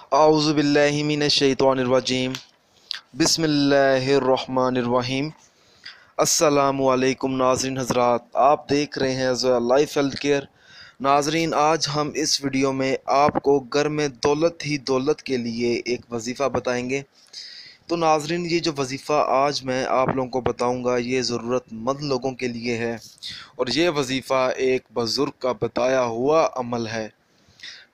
आऊज़ु बिल्लाहि मिनश्शैतानिर्रजीम बिस्मिल्लाहिर्रहमानिर्रहीम। अस्सलामु अलैकुम नाज़रीन हज़रात, आप देख रहे हैं ज़ोया लाइफ हेल्थ केयर। नाज़रीन, आज हम इस वीडियो में आपको घर में दौलत ही दौलत के लिए एक वजीफ़ा बताएंगे। तो नाज़रीन, ये जो वजीफ़ा आज मैं आप लोगों को बताऊंगा ये ज़रूरतमंद लोगों के लिए है और ये वजीफ़ा एक बुज़ुर्ग का बताया हुआ अमल है।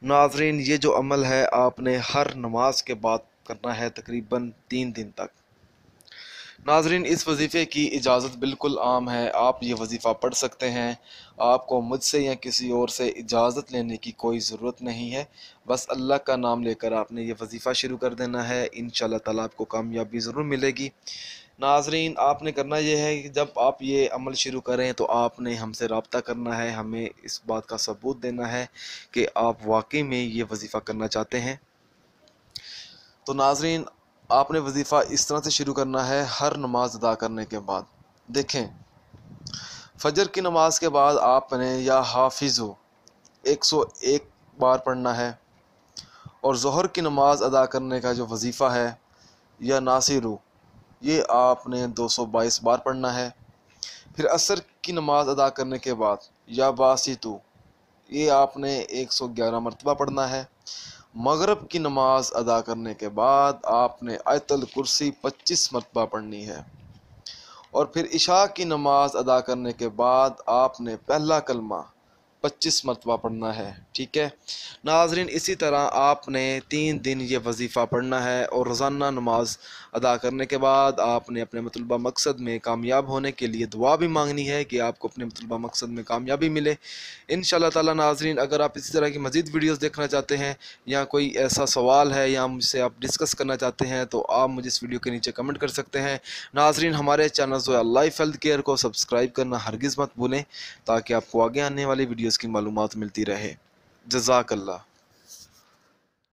नाज़रीन, ये जो अमल है आपने हर नमाज के बाद करना है तकरीबन 3 दिन तक। नाज़रीन, इस वजीफ़े की इजाज़त बिल्कुल आम है, आप ये वजीफ़ा पढ़ सकते हैं। आपको मुझसे या किसी और से इजाज़त लेने की कोई ज़रूरत नहीं है, बस अल्लाह का नाम लेकर आपने ये वजीफ़ा शुरू कर देना है। इंशाअल्लाह ताला आपको कामयाबी ज़रूर मिलेगी। नाज़रीन, आपने करना यह है कि जब आप ये अमल शुरू करें तो आपने हमसे रब्ता करना है, हमें इस बात का सबूत देना है कि आप वाकई में ये वजीफ़ा करना चाहते हैं। तो नाज़रीन, आपने वजीफ़ा इस तरह से शुरू करना है, हर नमाज अदा करने के बाद। देखें, फजर की नमाज के बाद आपने या हाफिज़ो 101 बार पढ़ना है और ज़ोहर की नमाज अदा करने का जो वजीफ़ा है या नासिरू, ये आपने 222 बार पढ़ना है। फिर असर की नमाज अदा करने के बाद या बासितु, ये आपने 111 मरतबा पढ़ना है। मगरिब की नमाज अदा करने के बाद आपने आयतुल कुर्सी 25 मरतबा पढ़नी है और फिर इशा की नमाज अदा करने के बाद आपने पहला कलमा 25 मरतबा पढ़ना है। ठीक है नाज़रीन, इसी तरह आपने 3 दिन ये वजीफ़ा पढ़ना है और रोज़ाना नमाज अदा करने के बाद आपने अपने मतलूबा मकसद में कामयाब होने के लिए दुआ भी मांगनी है कि आपको अपने मतलूबा मकसद में कामयाबी मिले इंशाअल्लाह ताला। नाज़रीन, अगर आप इसी तरह की मज़ीद वीडियोज़ देखना चाहते हैं या कोई ऐसा सवाल है या मुझसे आप डिस्कस करना चाहते हैं तो आप मुझे इस वीडियो के नीचे कमेंट कर सकते हैं। नाज़रीन, हमारे channel Zoya life health care को सब्सक्राइब करना हरगिज़ मत भूलें ताकि आपको आगे आने वाली वीडियोज़ की मालूमात मिलती रहे। जज़ाकल्लाह।